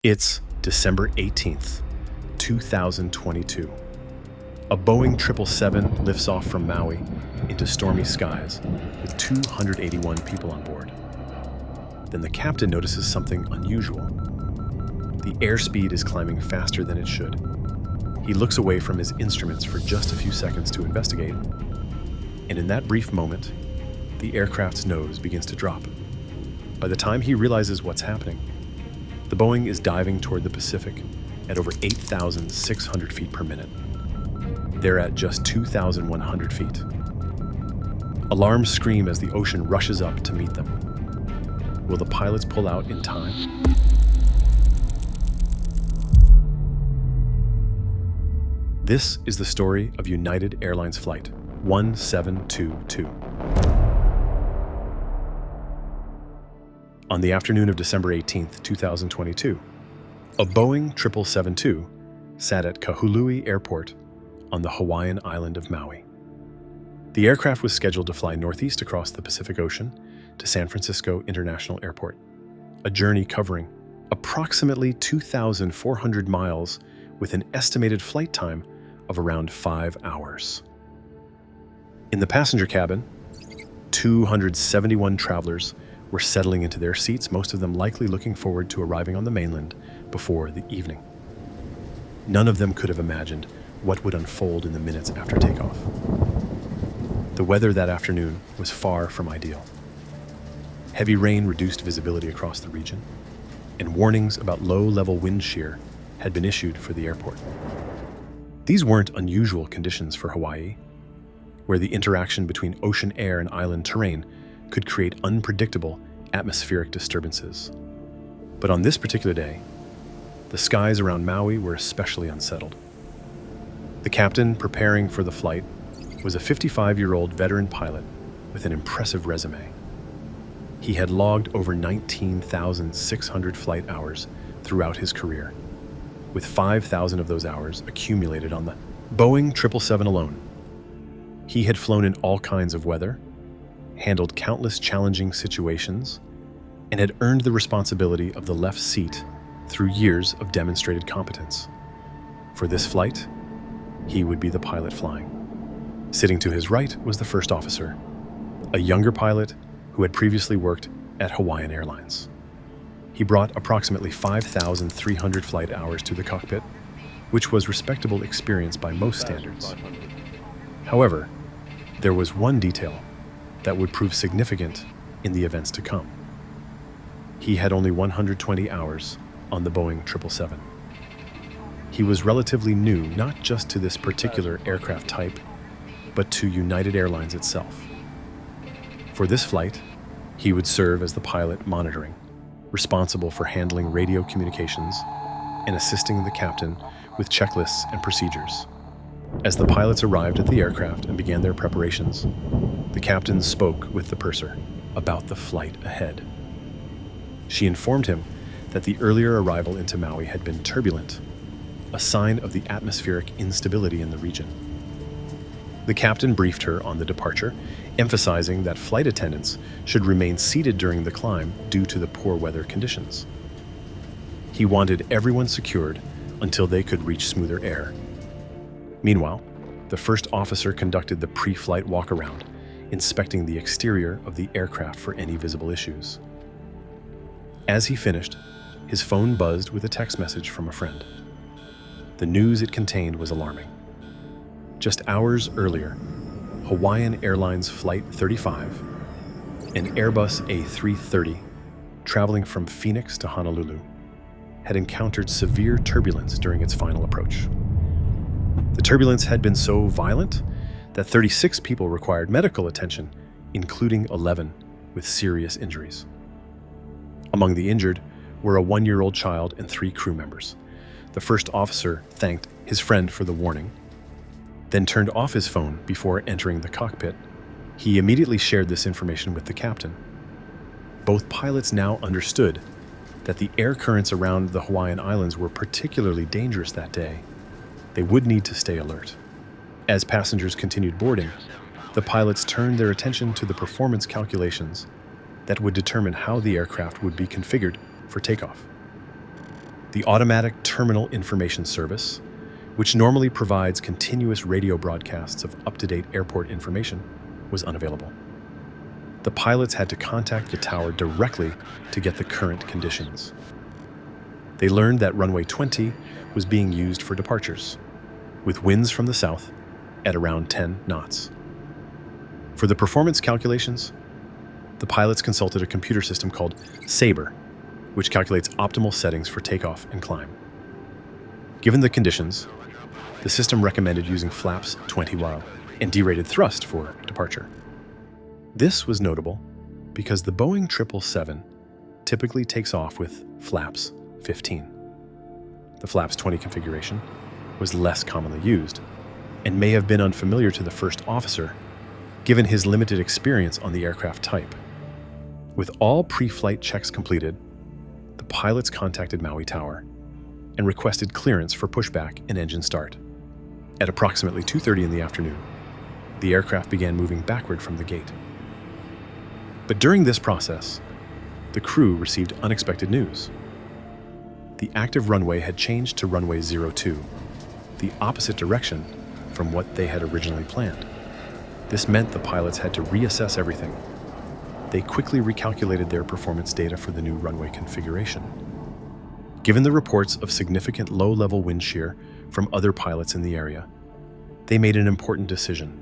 It's December 18th, 2022. A Boeing 777 lifts off from Maui into stormy skies with 281 people on board. Then the captain notices something unusual. The airspeed is climbing faster than it should. He looks away from his instruments for just a few seconds to investigate, and in that brief moment, the aircraft's nose begins to drop. By the time he realizes what's happening, the Boeing is diving toward the Pacific at over 8,600 feet per minute. They're at just 2,100 feet. Alarms scream as the ocean rushes up to meet them. Will the pilots pull out in time? This is the story of United Airlines Flight 1722. On the afternoon of December 18, 2022, a Boeing 777 sat at Kahului Airport on the Hawaiian island of Maui. The aircraft was scheduled to fly northeast across the Pacific Ocean to San Francisco International Airport, a journey covering approximately 2,400 miles with an estimated flight time of around 5 hours. In the passenger cabin, 271 travelers were settling into their seats, most of them likely looking forward to arriving on the mainland before the evening. None of them could have imagined what would unfold in the minutes after takeoff. The weather that afternoon was far from ideal. Heavy rain reduced visibility across the region, and warnings about low-level wind shear had been issued for the airport. These weren't unusual conditions for Hawaii, where the interaction between ocean air and island terrain could create unpredictable atmospheric disturbances. But on this particular day, the skies around Maui were especially unsettled. The captain preparing for the flight was a 55-year-old veteran pilot with an impressive resume. He had logged over 19,600 flight hours throughout his career, with 5,000 of those hours accumulated on the Boeing 777 alone. He had flown in all kinds of weather, handled countless challenging situations, and had earned the responsibility of the left seat through years of demonstrated competence. For this flight, he would be the pilot flying. Sitting to his right was the first officer, a younger pilot who had previously worked at Hawaiian Airlines. He brought approximately 5,300 flight hours to the cockpit, which was respectable experience by most standards. However, there was one detail that would prove significant in the events to come. He had only 120 hours on the Boeing 777. He was relatively new, not just to this particular aircraft type, but to United Airlines itself. For this flight, he would serve as the pilot monitoring, responsible for handling radio communications and assisting the captain with checklists and procedures. As the pilots arrived at the aircraft and began their preparations, the captain spoke with the purser about the flight ahead. She informed him that the earlier arrival into Maui had been turbulent, a sign of the atmospheric instability in the region. The captain briefed her on the departure, emphasizing that flight attendants should remain seated during the climb due to the poor weather conditions. He wanted everyone secured until they could reach smoother air. Meanwhile, the first officer conducted the pre-flight walk-around, inspecting the exterior of the aircraft for any visible issues. As he finished, his phone buzzed with a text message from a friend. The news it contained was alarming. Just hours earlier, Hawaiian Airlines Flight 35, an Airbus A330 traveling from Phoenix to Honolulu, had encountered severe turbulence during its final approach. The turbulence had been so violent that 36 people required medical attention, including 11 with serious injuries. Among the injured were a 1-year-old child and 3 crew members. The first officer thanked his friend for the warning, then turned off his phone before entering the cockpit. He immediately shared this information with the captain. Both pilots now understood that the air currents around the Hawaiian Islands were particularly dangerous that day. They would need to stay alert. As passengers continued boarding, the pilots turned their attention to the performance calculations that would determine how the aircraft would be configured for takeoff. The Automatic Terminal Information Service, which normally provides continuous radio broadcasts of up-to-date airport information, was unavailable. The pilots had to contact the tower directly to get the current conditions. They learned that runway 20 was being used for departures, with winds from the south at around 10 knots. For the performance calculations, the pilots consulted a computer system called Sabre, which calculates optimal settings for takeoff and climb. Given the conditions, the system recommended using flaps 20 while and derated thrust for departure. This was notable because the Boeing 777 typically takes off with flaps 15. The flaps 20 configuration was less commonly used and may have been unfamiliar to the first officer given his limited experience on the aircraft type. With all pre-flight checks completed, the pilots contacted Maui Tower and requested clearance for pushback and engine start. At approximately 2:30 in the afternoon, the aircraft began moving backward from the gate. But during this process, the crew received unexpected news. The active runway had changed to runway 02, the opposite direction from what they had originally planned. This meant the pilots had to reassess everything. They quickly recalculated their performance data for the new runway configuration. Given the reports of significant low-level wind shear from other pilots in the area, they made an important decision.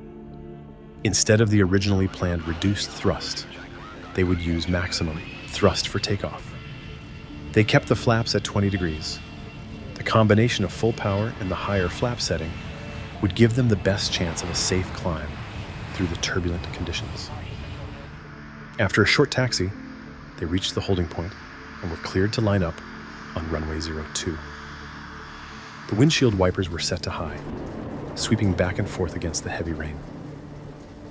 Instead of the originally planned reduced thrust, they would use maximum thrust for takeoff. They kept the flaps at 20 degrees. The combination of full power and the higher flap setting would give them the best chance of a safe climb through the turbulent conditions. After a short taxi, they reached the holding point and were cleared to line up on runway 02. The windshield wipers were set to high, sweeping back and forth against the heavy rain.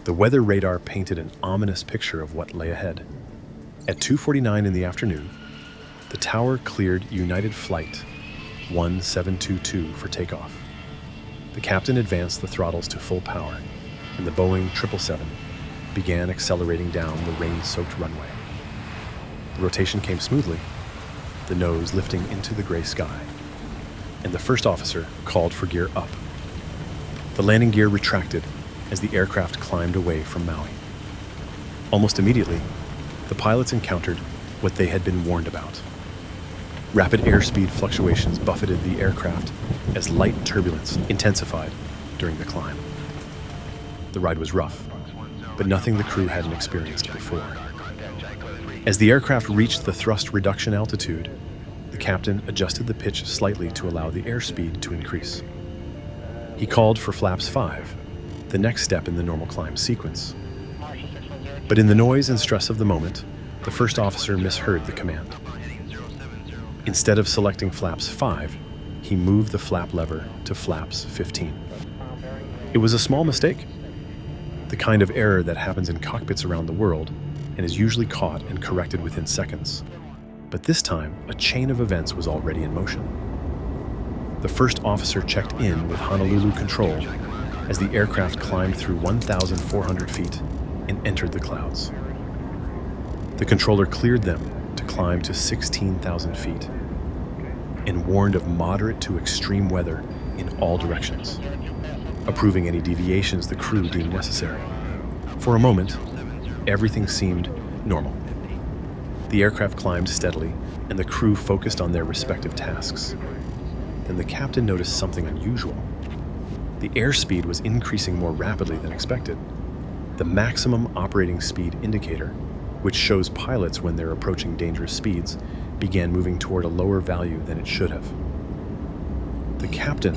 The weather radar painted an ominous picture of what lay ahead. At 2:49 in the afternoon, the tower cleared United Flight 1722 for takeoff. The captain advanced the throttles to full power, and the Boeing 777 began accelerating down the rain-soaked runway. The rotation came smoothly, the nose lifting into the gray sky, and the first officer called for gear up. The landing gear retracted as the aircraft climbed away from Maui. Almost immediately, the pilots encountered what they had been warned about. Rapid airspeed fluctuations buffeted the aircraft as light turbulence intensified during the climb. The ride was rough, but nothing the crew hadn't experienced before. As the aircraft reached the thrust reduction altitude, the captain adjusted the pitch slightly to allow the airspeed to increase. He called for flaps 5, the next step in the normal climb sequence. But in the noise and stress of the moment, the first officer misheard the command. Instead of selecting flaps 5, he moved the flap lever to flaps 15. It was a small mistake, the kind of error that happens in cockpits around the world and is usually caught and corrected within seconds. But this time, a chain of events was already in motion. The first officer checked in with Honolulu Control as the aircraft climbed through 1,400 feet and entered the clouds. The controller cleared them to climb to 16,000 feet and warned of moderate to extreme weather in all directions, approving any deviations the crew deemed necessary. For a moment, everything seemed normal. The aircraft climbed steadily, and the crew focused on their respective tasks. Then the captain noticed something unusual. The airspeed was increasing more rapidly than expected. The maximum operating speed indicator, which shows pilots when they're approaching dangerous speeds, began moving toward a lower value than it should have. The captain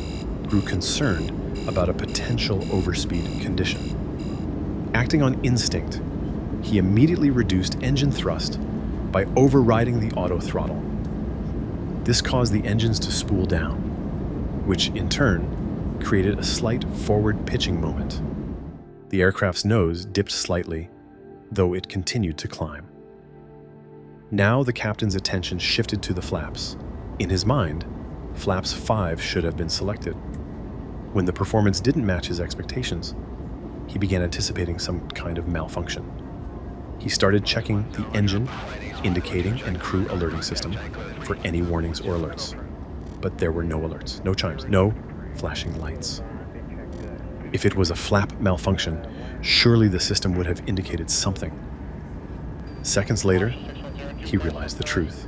grew concerned about a potential overspeed condition. Acting on instinct, he immediately reduced engine thrust by overriding the auto throttle. This caused the engines to spool down, which in turn created a slight forward pitching moment. The aircraft's nose dipped slightly, though it continued to climb. Now the captain's attention shifted to the flaps. In his mind, flaps 5 should have been selected. When the performance didn't match his expectations, he began anticipating some kind of malfunction. He started checking the engine, indicating, and crew alerting system for any warnings or alerts. but there were no alerts, no chimes, no flashing lights. If it was a flap malfunction, surely the system would have indicated something. Seconds later, he realized the truth.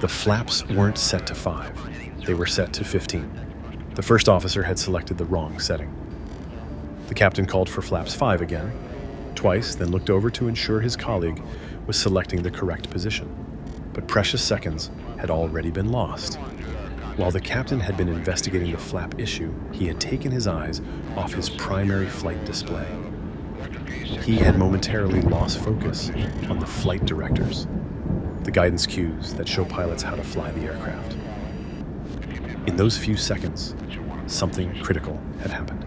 The flaps weren't set to 5, they were set to 15. The first officer had selected the wrong setting. The captain called for flaps 5 again, twice, then looked over to ensure his colleague was selecting the correct position. But precious seconds had already been lost. While the captain had been investigating the flap issue, he had taken his eyes off his primary flight display. He had momentarily lost focus on the flight directors, the guidance cues that show pilots how to fly the aircraft. In those few seconds, something critical had happened.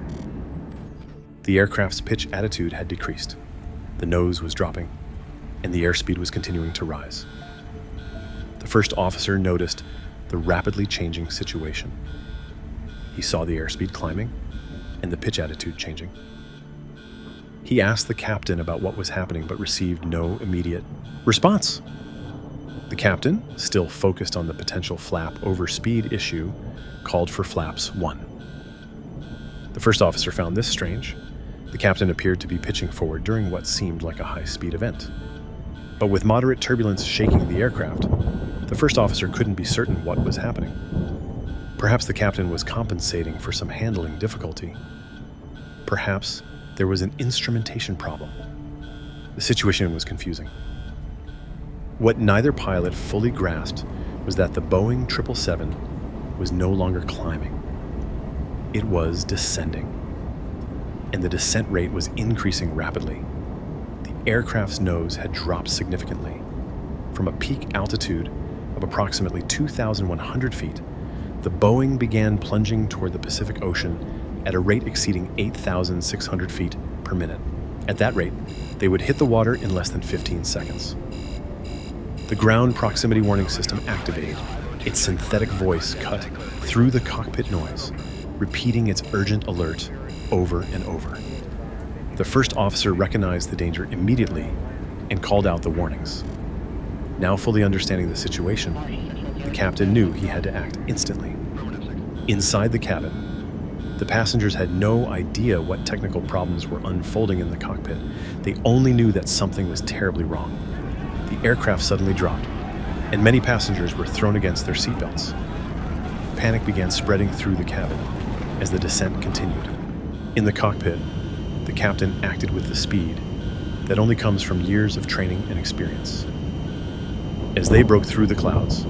The aircraft's pitch attitude had decreased, the nose was dropping, and the airspeed was continuing to rise. The first officer noticed the rapidly changing situation. He saw the airspeed climbing and the pitch attitude changing. He asked the captain about what was happening but received no immediate response. The captain, still focused on the potential flap overspeed issue, called for flaps 1. The first officer found this strange. The captain appeared to be pitching forward during what seemed like a high-speed event. But with moderate turbulence shaking the aircraft, the first officer couldn't be certain what was happening. Perhaps the captain was compensating for some handling difficulty. Perhaps there was an instrumentation problem. The situation was confusing. What neither pilot fully grasped was that the Boeing 777 was no longer climbing. It was descending. And the descent rate was increasing rapidly. The aircraft's nose had dropped significantly. From a peak altitude of approximately 2,100 feet, the Boeing began plunging toward the Pacific Ocean at a rate exceeding 8,600 feet per minute. At that rate, they would hit the water in less than 15 seconds. The ground proximity warning system activated. Its synthetic voice cut through the cockpit noise, repeating its urgent alert over and over. The first officer recognized the danger immediately and called out the warnings. Now fully understanding the situation, the captain knew he had to act instantly. Inside the cabin, the passengers had no idea what technical problems were unfolding in the cockpit. They only knew that something was terribly wrong. The aircraft suddenly dropped, and many passengers were thrown against their seatbelts. Panic began spreading through the cabin as the descent continued. In the cockpit, the captain acted with the speed that only comes from years of training and experience. As they broke through the clouds,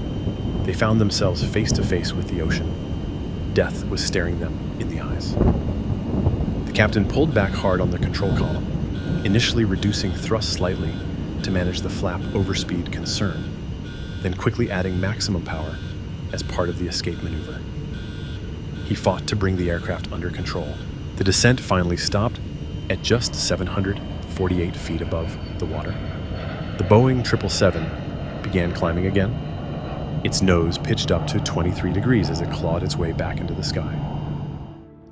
they found themselves face to face with the ocean. Death was staring them in the eyes. The captain pulled back hard on the control column, initially reducing thrust slightly to manage the flap overspeed concern, then quickly adding maximum power as part of the escape maneuver. He fought to bring the aircraft under control. The descent finally stopped at just 748 feet above the water. The Boeing 777 began climbing again. Its nose pitched up to 23 degrees as it clawed its way back into the sky.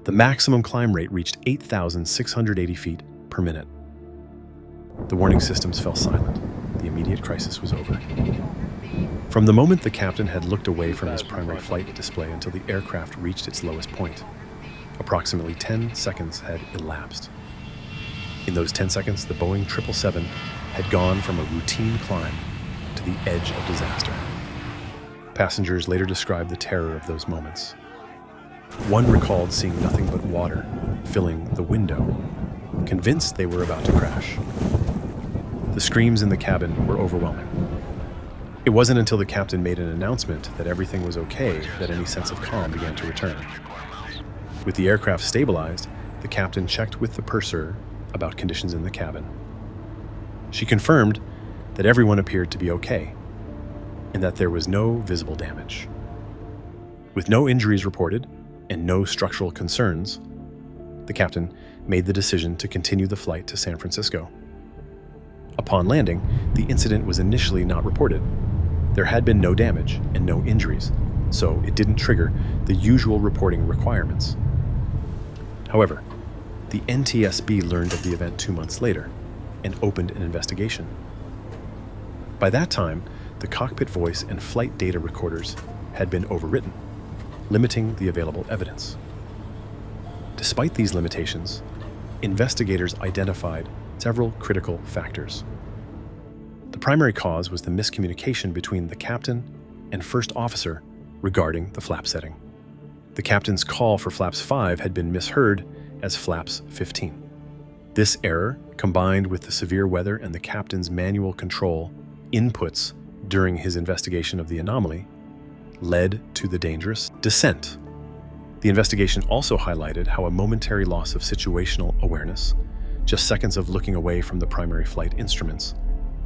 The maximum climb rate reached 8,680 feet per minute. The warning systems fell silent. The immediate crisis was over. From the moment the captain had looked away from his primary flight display until the aircraft reached its lowest point, approximately 10 seconds had elapsed. In those 10 seconds, the Boeing 777 had gone from a routine climb to the edge of disaster. Passengers later described the terror of those moments. One recalled seeing nothing but water filling the window, convinced they were about to crash. The screams in the cabin were overwhelming. It wasn't until the captain made an announcement that everything was okay that any sense of calm began to return. With the aircraft stabilized, the captain checked with the purser about conditions in the cabin. She confirmed that everyone appeared to be okay and that there was no visible damage. With no injuries reported and no structural concerns, the captain made the decision to continue the flight to San Francisco. Upon landing, the incident was initially not reported. There had been no damage and no injuries, so it didn't trigger the usual reporting requirements. However, the NTSB learned of the event 2 months later and opened an investigation. By that time, the cockpit voice and flight data recorders had been overwritten. limiting the available evidence. Despite these limitations, investigators identified several critical factors. The primary cause was the miscommunication between the captain and first officer regarding the flap setting. The captain's call for flaps 5 had been misheard as flaps 15. This error, combined with the severe weather and the captain's manual control inputs during his investigation of the anomaly, led to the dangerous descent. The investigation also highlighted how a momentary loss of situational awareness, just seconds of looking away from the primary flight instruments,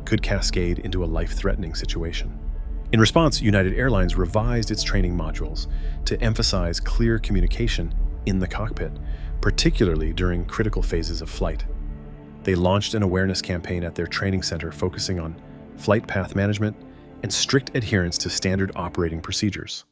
could cascade into a life-threatening situation. In response, United Airlines revised its training modules to emphasize clear communication in the cockpit, particularly during critical phases of flight. They launched an awareness campaign at their training center focusing on flight path management and strict adherence to standard operating procedures.